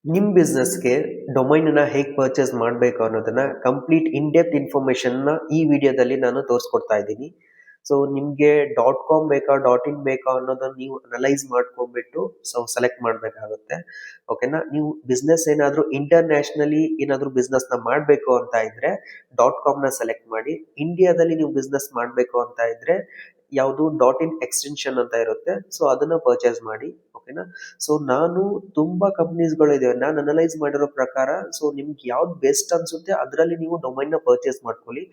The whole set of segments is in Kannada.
ನಿಮ್ಮ ಬಿಸ್ನೆಸ್ಗೆ ಡೊಮೈನನ್ನ ಹೇಗೆ ಪರ್ಚೇಸ್ ಮಾಡಬೇಕು ಅನ್ನೋದನ್ನ ಕಂಪ್ಲೀಟ್ ಇನ್ ಡೆಪ್ತ್ ಇನ್ಫಾರ್ಮೇಷನ್ನ ಈ ವಿಡಿಯೋದಲ್ಲಿ ನಾನು ತೋರಿಸ್ಕೊಡ್ತಾ ಇದ್ದೀನಿ. ಸೊ ನಿಮಗೆ ಡಾಟ್ ಕಾಮ್ ಬೇಕಾ ಡಾಟ್ ಇನ್ ಬೇಕಾ ಅನ್ನೋದನ್ನ ನೀವು ಅನಲೈಸ್ ಮಾಡ್ಕೊಂಡ್ಬಿಟ್ಟು ಸೆಲೆಕ್ಟ್ ಮಾಡಬೇಕಾಗುತ್ತೆ. ಓಕೆನಾ? ನೀವು ಬಿಸ್ನೆಸ್ ಏನಾದರೂ ಇಂಟರ್ನ್ಯಾಷನಲಿ ಏನಾದರೂ ಬಿಸ್ನೆಸ್ನ ಮಾಡಬೇಕು ಅಂತ ಇದ್ರೆ ಡಾಟ್ ಕಾಮ್ನ ಸೆಲೆಕ್ಟ್ ಮಾಡಿ. ಇಂಡಿಯಾದಲ್ಲಿ ನೀವು ಬಿಸ್ನೆಸ್ ಮಾಡಬೇಕು ಅಂತ ಇದ್ರೆ ಯಾವುದು ಡಾಟ್ ಇನ್ ಎಕ್ಸ್ಟೆನ್ಷನ್ ಅಂತ ಇರುತ್ತೆ, ಸೊ ಅದನ್ನ ಪರ್ಚೇಸ್ ಮಾಡಿ. ಓಕೆನಾ? ಸೊ ನಾನು ತುಂಬಾ ಕಂಪ್ನೀಸ್ಗಳಿದೆ, ನಾನು ಅನಲೈಸ್ ಮಾಡಿರೋ ಪ್ರಕಾರ ಸೊ ನಿಮ್ಗೆ ಯಾವ್ದು ಬೆಸ್ಟ್ ಅನ್ಸುತ್ತೆ ಅದರಲ್ಲಿ ನೀವು ಡೊಮೈನ್ ನ ಪರ್ಚೇಸ್ ಮಾಡ್ಕೊಳ್ಳಿ.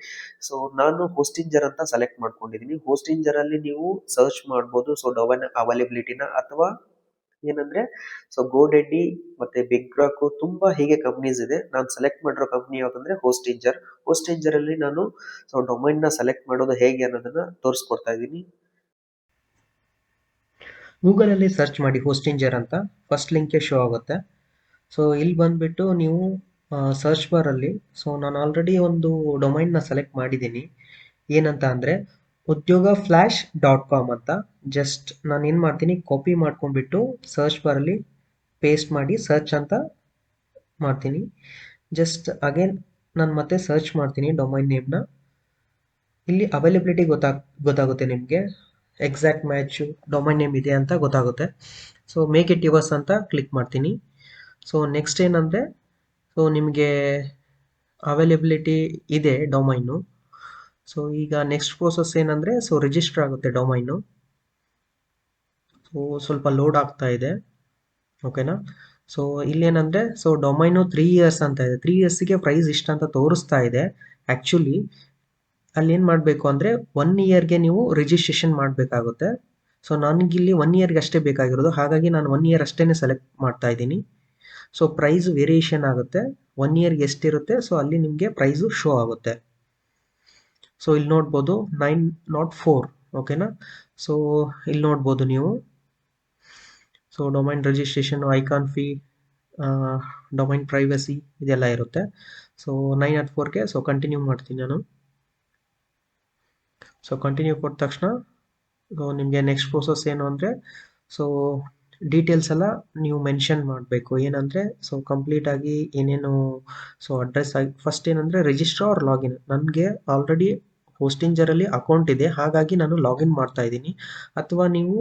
ಸೊ ನಾನು ಹೋಸ್ಟಿಂಜರ್ ಅಂತ ಸೆಲೆಕ್ಟ್ ಮಾಡ್ಕೊಂಡಿದ್ದೀನಿ. ಹೋಸ್ಟಿಂಜರ್ ಅಲ್ಲಿ ನೀವು ಸರ್ಚ್ ಮಾಡ್ಬೋದು ಸೊ ಡೊಮೈನ್ ಅವೈಲಬಿಲಿಟಿನ, ಅಥವಾ ಏನಂದ್ರೆ ಸೊ ಗೋಡೆಡ್ಡಿ ಮತ್ತೆ ಬಿಗ್ ರಾಕ್ ತುಂಬಾ ಹೀಗೆ ಕಂಪ್ನೀಸ್ ಇದೆ. ನಾನು ಸೆಲೆಕ್ಟ್ ಮಾಡಿರೋ ಕಂಪ್ನಿ ಯಾವ್ದಂದ್ರೆ ಹೋಸ್ಟಿಂಜರ್. ಹೋಸ್ಟಿಂಜರ್ ಅಲ್ಲಿ ನಾನು ಸೊ ಡೊಮೈನ್ ನ ಸೆಲೆಕ್ಟ್ ಮಾಡೋದು ಹೇಗೆ ಅನ್ನೋದನ್ನ ತೋರಿಸ್ಕೊಡ್ತಾ ಇದ್ದೀನಿ. ಗೂಗಲಲ್ಲಿ ಸರ್ಚ್ ಮಾಡಿ ಹೋಸ್ಟಿಂಜರ್ ಅಂತ, ಫಸ್ಟ್ ಲಿಂಕ್ಗೆ ಶೋ ಆಗುತ್ತೆ. ಸೊ ಇಲ್ಲಿ ಬಂದುಬಿಟ್ಟು ನೀವು ಸರ್ಚ್ ಬಾರಲ್ಲಿ ಸೊ ನಾನು ಆಲ್ರೆಡಿ ಒಂದು ಡೊಮೈನ್ನ ಸೆಲೆಕ್ಟ್ ಮಾಡಿದ್ದೀನಿ. ಏನಂತ ಅಂದರೆ udyogaflash.com ಅಂತ. ಜಸ್ಟ್ ನಾನು ಏನು ಮಾಡ್ತೀನಿ, ಕಾಪಿ ಮಾಡ್ಕೊಂಡ್ಬಿಟ್ಟು ಸರ್ಚ್ ಬಾರಲ್ಲಿ ಪೇಸ್ಟ್ ಮಾಡಿ ಸರ್ಚ್ ಅಂತ ಮಾಡ್ತೀನಿ. ಜಸ್ಟ್ ಅಗೇನ್ ನಾನು ಮತ್ತೆ ಸರ್ಚ್ ಮಾಡ್ತೀನಿ ಡೊಮೈನ್ ನೇಮ್ನ. ಇಲ್ಲಿ ಅವೈಲಬಿಲಿಟಿ ಗೊತ್ತಾಗುತ್ತೆ ನಿಮಗೆ, ಎಕ್ಸಾಕ್ಟ್ ಮ್ಯಾಚು ಡೊಮೈನ್ ನೇಮ್ ಇದೆ ಅಂತ ಗೊತ್ತಾಗುತ್ತೆ. ಸೊ ಮೇಕ್ ಇಟ್ ಯುವರ್ಸ್ ಅಂತ ಕ್ಲಿಕ್ ಮಾಡ್ತೀನಿ. ಸೊ ನೆಕ್ಸ್ಟ್ ಏನಂದರೆ ಸೊ ನಿಮಗೆ ಅವೈಲಬಿಲಿಟಿ ಇದೆ ಡೊಮೈನು. ಸೊ ಈಗ ನೆಕ್ಸ್ಟ್ ಪ್ರೋಸೆಸ್ ಏನಂದರೆ ಸೊ ರಿಜಿಸ್ಟರ್ ಆಗುತ್ತೆ ಡೊಮೈನು. ಸೊ ಸ್ವಲ್ಪ ಲೋಡ್ ಆಗ್ತಾ ಇದೆ. ಓಕೆನಾ? ಸೊ ಇಲ್ಲೇನಂದರೆ ಸೊ ಡೊಮೈನು 3 ಇಯರ್ಸ್ ಅಂತ ಇದೆ. 3 ಇಯರ್ಸಿಗೆ ಪ್ರೈಸ್ ಇಷ್ಟ ಅಂತ ತೋರಿಸ್ತಾ ಇದೆ. ಆ್ಯಕ್ಚುಲಿ ಅಲ್ಲಿ ಏನು ಮಾಡಬೇಕು ಅಂದರೆ 1 ಇಯರ್ಗೆ ನೀವು ರಿಜಿಸ್ಟ್ರೇಷನ್ ಮಾಡಬೇಕಾಗುತ್ತೆ. ಸೊ ನನಗಿಲ್ಲಿ 1 ಇಯರ್ಗೆ ಅಷ್ಟೇ ಬೇಕಾಗಿರೋದು, ಹಾಗಾಗಿ ನಾನು 1 ಇಯರ್ ಅಷ್ಟೇ ಸೆಲೆಕ್ಟ್ ಮಾಡ್ತಾ ಇದ್ದೀನಿ. ಸೊ ಪ್ರೈಸ್ ವೇರಿಯೇಷನ್ ಆಗುತ್ತೆ. 1 ಇಯರ್ಗೆ ಎಷ್ಟಿರುತ್ತೆ ಸೊ ಅಲ್ಲಿ ನಿಮಗೆ ಪ್ರೈಸು ಶೋ ಆಗುತ್ತೆ. ಸೊ ಇಲ್ಲಿ ನೋಡ್ಬೋದು 904. ಓಕೆನಾ? ಸೊ ಇಲ್ಲಿ ನೋಡ್ಬೋದು ನೀವು. So domain registration, icon fee, domain privacy ಇದೆಲ್ಲ ಇರುತ್ತೆ. ಸೊ 904ಗೆ ಸೊ ಕಂಟಿನ್ಯೂ ಮಾಡ್ತೀನಿ ನಾನು. ಸೊ ಕಂಟಿನ್ಯೂ ಕೊಟ್ಟ ತಕ್ಷಣ ಸೊ ನಿಮಗೆ ನೆಕ್ಸ್ಟ್ ಪ್ರೋಸೆಸ್ ಏನು ಅಂದರೆ ಸೊ ಡೀಟೇಲ್ಸ್ ಎಲ್ಲ ನೀವು ಮೆನ್ಷನ್ ಮಾಡಬೇಕು. ಏನಂದರೆ ಸೊ ಕಂಪ್ಲೀಟಾಗಿ ಏನೇನು ಸೊ ಅಡ್ರೆಸ್ ಆಗಿ ಫಸ್ಟ್ ಏನಂದರೆ ರಿಜಿಸ್ಟರ್ ಆರ್ ಲಾಗಿನ್. ನನಗೆ ಆಲ್ರೆಡಿ ಹೋಸ್ಟಿಂಜರಲ್ಲಿ ಅಕೌಂಟ್ ಇದೆ, ಹಾಗಾಗಿ ನಾನು ಲಾಗಿನ್ ಮಾಡ್ತಾ ಇದ್ದೀನಿ. ಅಥವಾ ನೀವು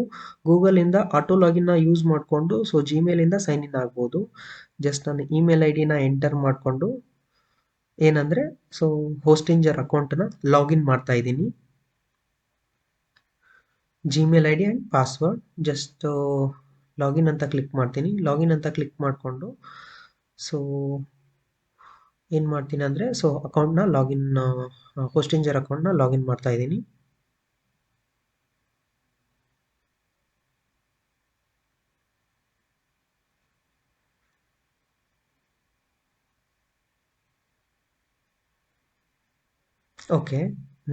ಗೂಗಲಿಂದ ಆಟೋ ಲಾಗಿನ್ನ ಯೂಸ್ ಮಾಡಿಕೊಂಡು ಸೊ ಜಿಮೇಲಿಂದ ಸೈನ್ ಇನ್ ಆಗ್ಬೋದು. ಜಸ್ಟ್ ನಾನು ಇಮೇಲ್ ಐ ಡಿನ ಎಂಟರ್ ಮಾಡಿಕೊಂಡು ಏನಂದರೆ ಸೊ ಹೋಸ್ಟಿಂಜರ್ ಅಕೌಂಟನ್ನ ಲಾಗಿನ್ ಮಾಡ್ತಾ ಇದ್ದೀನಿ. Gmail I D and password. Just login ಅಂತ ಕ್ಲಿಕ್ ಮಾಡ್ತೀನಿ. ಲಾಗಿನ್ ಅಂತ ಕ್ಲಿಕ್ ಮಾಡಿಕೊಂಡು ಸೊ ಏನು ಮಾಡ್ತೀನಿ ಅಂದರೆ ಸೊ ಅಕೌಂಟ್ನ ಲಾಗಿನ್, ಹೋಸ್ಟಿಂಜರ್ ಅಕೌಂಟ್ನ ಲಾಗಿನ್ ಮಾಡ್ತಾ ಇದ್ದೀನಿ. ಓಕೆ,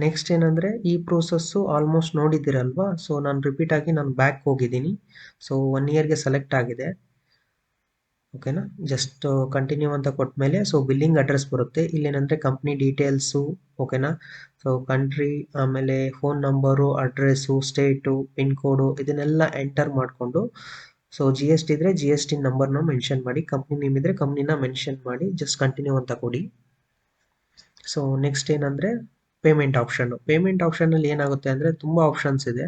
ನೆಕ್ಸ್ಟ್ ಏನಂದರೆ ಈ ಪ್ರೋಸೆಸ್ಸು ಆಲ್ಮೋಸ್ಟ್ ನೋಡಿದ್ದೀರಲ್ವಾ. ಸೊ ನಾನು ರಿಪೀಟಾಗಿ ನಾನು ಬ್ಯಾಕ್ ಹೋಗಿದ್ದೀನಿ. ಸೊ 1 ಇಯರ್ಗೆ ಸೆಲೆಕ್ಟ್ ಆಗಿದೆ. ಓಕೆನಾ? ಜಸ್ಟ್ ಕಂಟಿನ್ಯೂ ಅಂತ ಕೊಟ್ಟ ಮೇಲೆ ಸೊ ಬಿಲ್ಲಿಂಗ್ ಅಡ್ರೆಸ್ ಬರುತ್ತೆ. ಇಲ್ಲೇನಂದರೆ ಕಂಪ್ನಿ ಡೀಟೇಲ್ಸು. ಓಕೆನಾ? ಸೊ ಕಂಟ್ರಿ, ಆಮೇಲೆ phone number, address, state, pin ಕೋಡು ಇದನ್ನೆಲ್ಲ ಎಂಟರ್ ಮಾಡಿಕೊಂಡು ಸೊ ಜಿ ಎಸ್ ಟಿ ಇದ್ದರೆ ಜಿ ಎಸ್ ಟಿ ನಂಬರ್ನ ಮೆನ್ಷನ್ ಮಾಡಿ, ಕಂಪ್ನಿ ನೇಮ್ ಇದ್ದರೆ ಕಂಪ್ನಿನ ಮೆನ್ಷನ್ ಮಾಡಿ ಜಸ್ಟ್ ಕಂಟಿನ್ಯೂ ಅಂತ ಕೊಡಿ. ಸೊ ನೆಕ್ಸ್ಟ್ ಏನಂದರೆ ಪೇಮೆಂಟ್ ಆಪ್ಷನ್ನು. ಪೇಮೆಂಟ್ ಆಪ್ಷನಲ್ಲಿ ಏನಾಗುತ್ತೆ ಅಂದರೆ ತುಂಬ ಆಪ್ಷನ್ಸ್ ಇದೆ.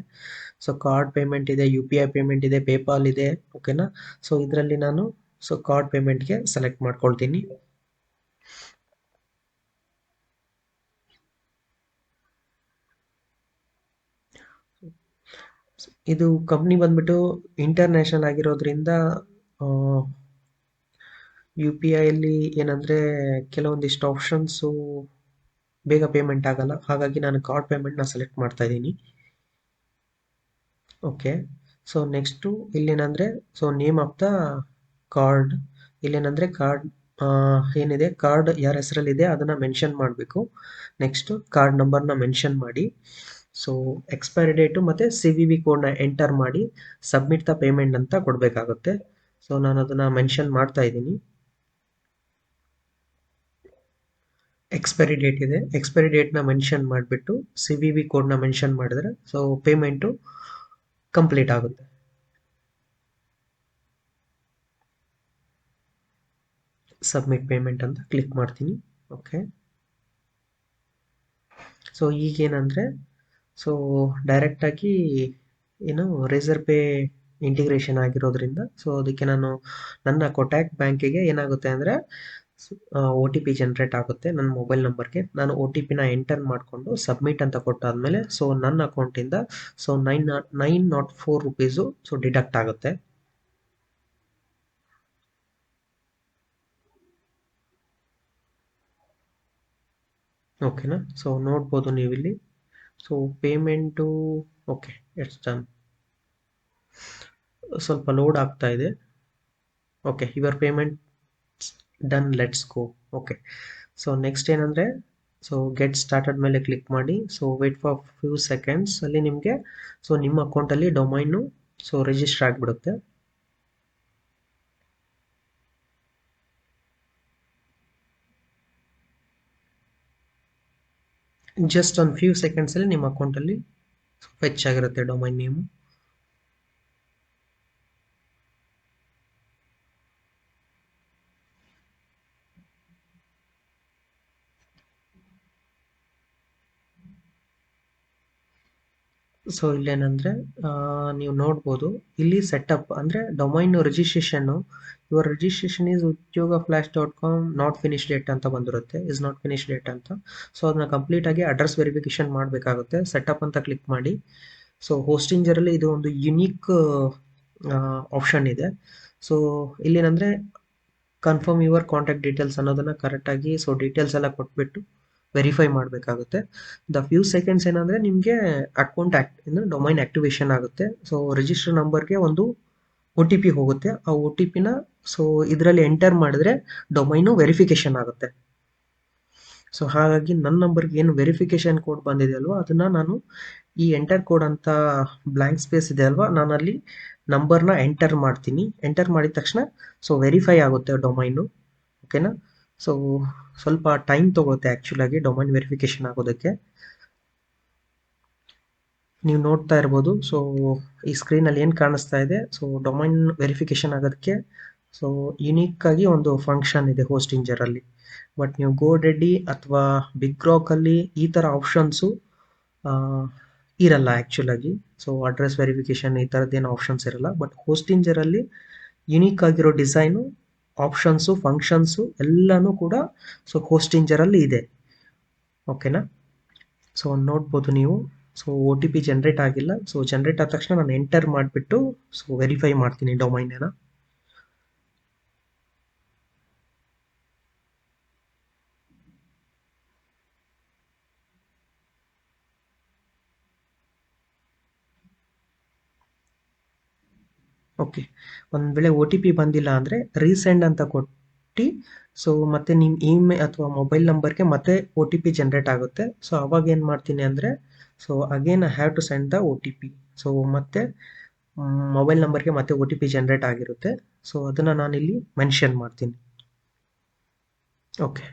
ಸೊ ಕಾರ್ಡ್ ಪೇಮೆಂಟ್ ಇದೆ, ಯು ಪಿ ಐ ಪೇಮೆಂಟ್ ಇದೆ, ಪೇಪಾಲ್ ಇದೆ. ಓಕೆನಾ? ಸೊ ಇದರಲ್ಲಿ ನಾನು ಸೊ ಕಾರ್ಡ್ ಪೇಮೆಂಟ್ಗೆ ಸೆಲೆಕ್ಟ್ ಮಾಡ್ಕೊಳ್ತೀನಿ. ಇದು ಕಂಪ್ನಿ ಬಂದ್ಬಿಟ್ಟು ಇಂಟರ್ನ್ಯಾಷನಲ್ ಆಗಿರೋದ್ರಿಂದ ಯು ಪಿ ಐಯಲ್ಲಿ ಏನಂದರೆ ಕೆಲವೊಂದಿಷ್ಟು ಆಪ್ಷನ್ಸು ಬೇಗ ಪೇಮೆಂಟ್ ಆಗಲ್ಲ, ಹಾಗಾಗಿ ನಾನು ಕಾರ್ಡ್ ಪೇಮೆಂಟ್ನ ಸೆಲೆಕ್ಟ್ ಮಾಡ್ತಾ ಇದ್ದೀನಿ. ಓಕೆ, ಸೊ ನೆಕ್ಸ್ಟು ಇಲ್ಲೇನಂದರೆ so name of the card. ಇಲ್ಲೇನಂದರೆ ಕಾರ್ಡ್ ಏನಿದೆ, ಕಾರ್ಡ್ ಯಾರ ಹೆಸರಲ್ಲಿದೆ ಅದನ್ನು ಮೆನ್ಷನ್ ಮಾಡಬೇಕು. ನೆಕ್ಸ್ಟು ಕಾರ್ಡ್ ನಂಬರ್ನ ಮೆನ್ಷನ್ ಮಾಡಿ. ಸೊ ಎಕ್ಸ್ಪೈರಿ ಡೇಟು ಮತ್ತು ಸಿ ವಿ ವಿ ಕೋಡ್ನ ಎಂಟರ್ ಮಾಡಿ ಸಬ್ಮಿಟ್ ದ ಪೇಮೆಂಟ್ ಅಂತ ಕೊಡಬೇಕಾಗುತ್ತೆ. ಸೊ ನಾನು ಅದನ್ನು ಮೆನ್ಷನ್ ಮಾಡ್ತಾ ಇದ್ದೀನಿ. ಎಕ್ಸ್ಪೈರಿ ಡೇಟ್ ಇದೆ, ಎಕ್ಸ್ಪೈರಿ ಡೇಟ್ನ ಮೆನ್ಷನ್ ಮಾಡಿಬಿಟ್ಟು ಸಿ ವಿ ವಿ ಕೋಡ್ನ ಮೆನ್ಷನ್ ಮಾಡಿದ್ರೆ ಸೊ ಪೇಮೆಂಟು ಕಂಪ್ಲೀಟ್ ಆಗುತ್ತೆ. ಸಬ್ಮಿಟ್ ಪೇಮೆಂಟ್ ಅಂತ ಕ್ಲಿಕ್ ಮಾಡ್ತೀನಿ. ಓಕೆ, ಸೊ ಈಗೇನಂದರೆ ಸೊ ಡೈರೆಕ್ಟಾಗಿ ಏನು ರೇಸರ್ ಪೇ ಇಂಟಿಗ್ರೇಷನ್ ಆಗಿರೋದ್ರಿಂದ ಸೊ ಅದಕ್ಕೆ ನಾನು ನನ್ನ ಕೊಟ್ಯಾಕ್ ಬ್ಯಾಂಕಿಗೆ ಏನಾಗುತ್ತೆ ಅಂದರೆ OTP ಜನರೇಟ್ ಆಗುತ್ತೆ ನನ್ನ ಮೊಬೈಲ್ ನಂಬರ್ಗೆ. ನಾನು OTPನ ಎಂಟರ್ ಮಾಡಿಕೊಂಡು ಸಬ್ಮಿಟ್ ಅಂತ ಕೊಟ್ಟಾದಮೇಲೆ ಸೊ ನನ್ನ ಅಕೌಂಟಿಂದ ಸೊ 904 ರುಪೀಸು ಸೊ ಡಿಡಕ್ಟ್ ಆಗುತ್ತೆ. ಓಕೆನಾ, ಸೊ ನೋಡ್ಬೋದು ನೀವಿಲ್ಲಿ. So payment okay, it's done. ಸ್ವಲ್ಪ ಲೋಡ್ ಆಗ್ತಾ ಇದೆ. Okay, your payment done, let's go. Okay, so next ಏನಂದರೆ ಸೊ ಗೆಟ್ ಸ್ಟಾರ್ಟೆಡ್ ಮೇಲೆ ಕ್ಲಿಕ್ ಮಾಡಿ. So wait for few seconds. ಅಲ್ಲಿ ನಿಮಗೆ ಸೊ ನಿಮ್ಮ ಅಕೌಂಟಲ್ಲಿ ಡೊಮೈನು ಸೊ ರಿಜಿಸ್ಟರ್ ಆಗಿಬಿಡುತ್ತೆ. ಜಸ್ಟ್ ಒಂದು ಫ್ಯೂ ಸೆಕೆಂಡ್ಸಲ್ಲಿ ನಿಮ್ಮ ಅಕೌಂಟಲ್ಲಿ ಫೆಚ್ ಆಗಿರುತ್ತೆ ಡೊಮೈನ್ ನೇಮು. ಸೊ ಇಲ್ಲೇನಂದರೆ ನೀವು ನೋಡ್ಬೋದು ಇಲ್ಲಿ ಸೆಟಪ್ ಅಂದರೆ ಡೊಮೈನ್ ರಿಜಿಸ್ಟ್ರೇಷನ್ನು your registration is udyogaflash.com not finish date ಅಂತ ಬಂದಿರುತ್ತೆ, ಇಸ್ ನಾಟ್ ಫಿನಿಶ್ ಡೇಟ್ ಅಂತ. ಸೊ ಅದನ್ನ ಕಂಪ್ಲೀಟಾಗಿ ಅಡ್ರೆಸ್ ವೆರಿಫಿಕೇಷನ್ ಮಾಡಬೇಕಾಗುತ್ತೆ. ಸೆಟಪ್ ಅಂತ ಕ್ಲಿಕ್ ಮಾಡಿ. ಸೊ ಹೋಸ್ಟಿಂಜರಲ್ಲಿ ಇದು ಒಂದು ಯುನೀಕ್ ಆಪ್ಷನ್ ಇದೆ. ಸೊ ಇಲ್ಲೇನಂದರೆ ಕನ್ಫರ್ಮ್ ಯುವರ್ ಕಾಂಟ್ಯಾಕ್ಟ್ ಡೀಟೇಲ್ಸ್ ಅನ್ನೋದನ್ನು ಕರೆಕ್ಟಾಗಿ ಸೊ ಡೀಟೇಲ್ಸ್ ಎಲ್ಲ ಕೊಟ್ಬಿಟ್ಟು ವೆರಿಫೈ ಮಾಡಬೇಕಾಗುತ್ತೆ. ದ ಫ್ಯೂ ಸೆಕೆಂಡ್ಸ್ ಏನಂದರೆ ನಿಮಗೆ ಅಕೌಂಟ್ ಅಂದರೆ ಡೊಮೈನ್ ಆ್ಯಕ್ಟಿವೇಶನ್ ಆಗುತ್ತೆ. ಸೊ ರಿಜಿಸ್ಟರ್ ನಂಬರ್ಗೆ ಒಂದು OTP ಹೋಗುತ್ತೆ. ಆ OTPನ ಸೊ ಇದರಲ್ಲಿ ಎಂಟರ್ ಮಾಡಿದ್ರೆ ಡೊಮೈನು ವೆರಿಫಿಕೇಷನ್ ಆಗುತ್ತೆ. ಸೊ ಹಾಗಾಗಿ ನನ್ನ ನಂಬರ್ಗೆ ಏನು ವೆರಿಫಿಕೇಷನ್ ಕೋಡ್ ಬಂದಿದೆ ಅಲ್ವಾ, ಅದನ್ನು ನಾನು ಈ ಎಂಟರ್ ಕೋಡ್ ಅಂತ ಬ್ಲ್ಯಾಂಕ್ ಸ್ಪೇಸ್ ಇದೆ ಅಲ್ವಾ, ನಾನು ಅಲ್ಲಿ ನಂಬರ್ನ ಎಂಟರ್ ಮಾಡ್ತೀನಿ. ಎಂಟರ್ ಮಾಡಿದ ತಕ್ಷಣ ಸೊ ವೆರಿಫೈ ಆಗುತ್ತೆ ಡೊಮೈನು. ಓಕೆನಾ, ಸೊ ಸ್ವಲ್ಪ ಟೈಮ್ ತೊಗೊಳುತ್ತೆ ಆ್ಯಕ್ಚುಲಾಗಿ ಡೊಮೈನ್ ವೆರಿಫಿಕೇಷನ್ ಆಗೋದಕ್ಕೆ. ನೀವು ನೋಡ್ತಾ ಇರ್ಬೋದು. ಸೊ ಈ ಸ್ಕ್ರೀನಲ್ಲಿ ಏನು ಕಾಣಿಸ್ತಾ ಇದೆ, ಸೊ ಡೊಮೈನ್ ವೆರಿಫಿಕೇಷನ್ ಆಗೋದಕ್ಕೆ ಸೊ ಯುನೀಕಾಗಿ ಒಂದು ಫಂಕ್ಷನ್ ಇದೆ ಹೋಸ್ಟಿಂಜರಲ್ಲಿ. ಬಟ್ ನೀವು ಗೋಡೆಡಿ ಅಥವಾ ಬಿಗ್ ರಾಕಲ್ಲಿ ಈ ಥರ ಆಪ್ಷನ್ಸು ಇರಲ್ಲ ಆ್ಯಕ್ಚುಲಾಗಿ. ಸೊ ಅಡ್ರೆಸ್ ವೆರಿಫಿಕೇಷನ್ ಈ ಥರದ್ದೇನು ಆಪ್ಷನ್ಸ್ ಇರಲ್ಲ. ಬಟ್ ಹೋಸ್ಟಿಂಜರಲ್ಲಿ ಯುನೀಕ್ ಆಗಿರೋ ಡಿಸೈನು, ಆಪ್ಷನ್ಸು, ಫಂಕ್ಷನ್ಸು ಎಲ್ಲನೂ ಕೂಡ ಸೊ ಹೋಸ್ಟಿಂಜರಲ್ಲಿ ಇದೆ. ಓಕೆನಾ, ಸೊ ನೋಡ್ಬೋದು ನೀವು. ಸೊ OTP ಜನ್ರೇಟ್ ಆಗಿಲ್ಲ. ಸೊ ಜನ್ರೇಟ್ ಆದ ತಕ್ಷಣ ನಾನು ಎಂಟರ್ ಮಾಡಿಬಿಟ್ಟು ಸೊ ವೆರಿಫೈ ಮಾಡ್ತೀನಿ ಡೊಮೈನ್ನ. ಓಕೆ, ಒಂದು ವೇಳೆ OTP ಬಂದಿಲ್ಲ ಅಂದರೆ ರೀಸೆಂಡ್ ಅಂತ ಕೊಟ್ಟು ಸೊ ಮತ್ತೆ ನಿಮ್ಮ ಇಮೇಲ್ ಅಥವಾ ಮೊಬೈಲ್ ನಂಬರ್ಗೆ ಮತ್ತೆ OTP ಜನ್ರೇಟ್ ಆಗುತ್ತೆ. ಸೊ ಅವಾಗ ಏನು ಮಾಡ್ತೀನಿ ಅಂದರೆ so again I have to send the OTP. So ಮತ್ತೆ ಮೊಬೈಲ್ ನಂಬರ್ಗೆ ಮತ್ತೆ OTP ಜನ್ರೇಟ್ ಆಗಿರುತ್ತೆ. ಸೊ ಅದನ್ನು ನಾನಿಲ್ಲಿ ಮೆನ್ಷನ್ ಮಾಡ್ತೀನಿ. ಓಕೆ,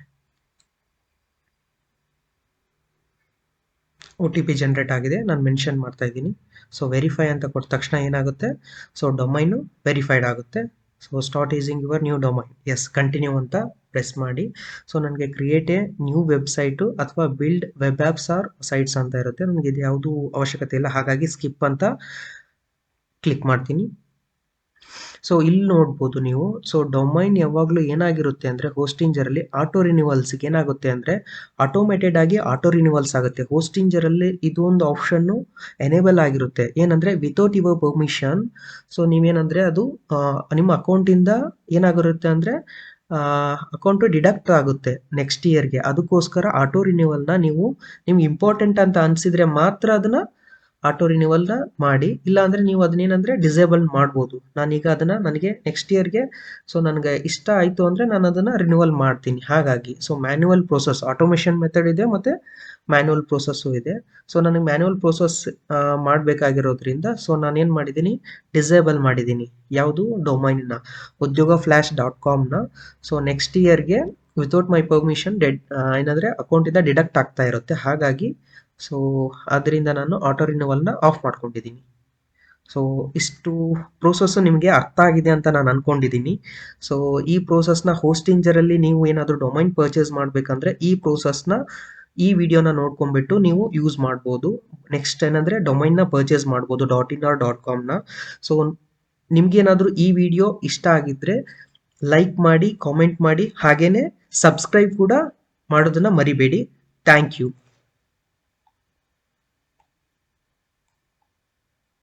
OTP ಜನ್ರೇಟ್ ಆಗಿದೆ, ನಾನು ಮೆನ್ಷನ್ ಮಾಡ್ತಾ ಇದ್ದೀನಿ. ಸೊ ವೆರಿಫೈ ಅಂತ ಕೊಟ್ಟ ತಕ್ಷಣ ಏನಾಗುತ್ತೆ, ಸೊ ಡೊಮೈನು ವೆರಿಫೈಡ್ ಆಗುತ್ತೆ. So start using your new domain, yes continue ಅಂತ ಪ್ರೆಸ್ ಮಾಡಿ. ಸೊ ನನಗೆ ಕ್ರಿಯೇಟ್ ಎ ನ್ಯೂ ವೆಬ್ಸೈಟು ಅಥವಾ build web apps or sites ಅಂತ ಇರುತ್ತೆ. ನನಗೆ ಇದು ಯಾವುದೂ ಅವಶ್ಯಕತೆ ಇಲ್ಲ, ಹಾಗಾಗಿ ಸ್ಕಿಪ್ ಅಂತ ಕ್ಲಿಕ್ ಮಾಡ್ತೀನಿ. ಸೊ ಇಲ್ಲಿ ನೋಡ್ಬೋದು ನೀವು. ಸೊ ಡೊಮೈನ್ ಯಾವಾಗಲೂ ಏನಾಗಿರುತ್ತೆ ಅಂದರೆ ಹೋಸ್ಟಿಂಜರಲ್ಲಿ ಆಟೋ ರಿನ್ಯೂವಲ್ಸ್ಗೆ ಏನಾಗುತ್ತೆ ಅಂದರೆ ಆಟೋಮೇಟೆಡ್ ಆಗಿ ಆಟೋ ರಿನ್ಯೂವಲ್ಸ್ ಆಗುತ್ತೆ. ಹೋಸ್ಟಿಂಜರಲ್ಲಿ ಇದೊಂದು ಆಪ್ಷನ್ನು ಎನೇಬಲ್ ಆಗಿರುತ್ತೆ. ಏನಂದರೆ ವಿತೌಟ್ ಯುವರ್ ಪರ್ಮಿಷನ್. ಸೊ ನೀವೇನಂದರೆ ಅದು ನಿಮ್ಮ ಅಕೌಂಟಿಂದ ಏನಾಗಿರುತ್ತೆ ಅಂದರೆ ಅಕೌಂಟು ಡಿಡಕ್ಟ್ ಆಗುತ್ತೆ ನೆಕ್ಸ್ಟ್ ಇಯರ್ಗೆ. ಅದಕ್ಕೋಸ್ಕರ ಆಟೋ ರಿನ್ಯೂವಲ್ನ ನೀವು ನಿಮ್ಗೆ ಇಂಪಾರ್ಟೆಂಟ್ ಅಂತ ಅನಿಸಿದರೆ ಮಾತ್ರ ಅದನ್ನು ಆಟೋ ರಿನ್ಯೂವಲ್ನ ಮಾಡಿ. ಇಲ್ಲ ಅಂದರೆ ನೀವು ಅದನ್ನೇನಂದರೆ ಡಿಸೇಬಲ್ ಮಾಡ್ಬೋದು. ನಾನೀಗ ಅದನ್ನು ನನಗೆ ನೆಕ್ಸ್ಟ್ ಇಯರ್ಗೆ ಸೊ ನನಗೆ ಇಷ್ಟ ಆಯಿತು ಅಂದರೆ ನಾನು ಅದನ್ನು ರಿನ್ಯೂವಲ್ ಮಾಡ್ತೀನಿ. ಹಾಗಾಗಿ so manual process, automation method ಇದೆ ಮತ್ತು ಮ್ಯಾನ್ಯುವಲ್ ಪ್ರೋಸೆಸ್ಸು ಇದೆ. ಸೊ ನನಗೆ ಮ್ಯಾನ್ಯುವಲ್ ಪ್ರೋಸೆಸ್ ಮಾಡಬೇಕಾಗಿರೋದ್ರಿಂದ ಸೊ ನಾನೇನು ಮಾಡಿದ್ದೀನಿ, ಡಿಸೇಬಲ್ ಮಾಡಿದ್ದೀನಿ. ಯಾವುದು ಡೊಮೈನ್ನ udyogaflash.comನ. ಸೊ ನೆಕ್ಸ್ಟ್ ಇಯರ್ಗೆ ವಿತೌಟ್ ಮೈ ಪರ್ಮಿಷನ್ ಏನಂದರೆ ಅಕೌಂಟಿಂದ ಡಿಡಕ್ಟ್ ಆಗ್ತಾ ಇರುತ್ತೆ. ಹಾಗಾಗಿ ಸೊ ಅದರಿಂದ ನಾನು ಆಟೋ ರಿನ್ಯೂವಲ್ನ ಆಫ್ ಮಾಡ್ಕೊಂಡಿದ್ದೀನಿ. ಸೊ ಇಷ್ಟು ಪ್ರೋಸೆಸ್ಸು ನಿಮಗೆ ಅರ್ಥ ಆಗಿದೆ ಅಂತ ನಾನು ಅನ್ಕೊಂಡಿದ್ದೀನಿ. ಸೊ ಈ ಪ್ರೋಸೆಸ್ನ ಹೋಸ್ಟಿಂಜರಲ್ಲಿ ನೀವು ಏನಾದರೂ ಡೊಮೈನ್ ಪರ್ಚೇಸ್ ಮಾಡಬೇಕಂದ್ರೆ ಈ ಪ್ರೋಸೆಸ್ನ ಈ ವಿಡಿಯೋನ ನೋಡ್ಕೊಂಡ್ಬಿಟ್ಟು ನೀವು ಯೂಸ್ ಮಾಡ್ಬೋದು. ನೆಕ್ಸ್ಟ್ ಏನಂದರೆ ಡೊಮೈನ್ನ ಪರ್ಚೇಸ್ ಮಾಡ್ಬೋದು .in/.comನ. ಸೊ ನಿಮ್ಗೇನಾದರೂ ಈ ವಿಡಿಯೋ ಇಷ್ಟ ಆಗಿದ್ದರೆ ಲೈಕ್ ಮಾಡಿ, ಕಾಮೆಂಟ್ ಮಾಡಿ, ಹಾಗೇನೆ ಸಬ್ಸ್ಕ್ರೈಬ್ ಕೂಡ ಮಾಡೋದನ್ನ ಮರಿಬೇಡಿ. Thank you.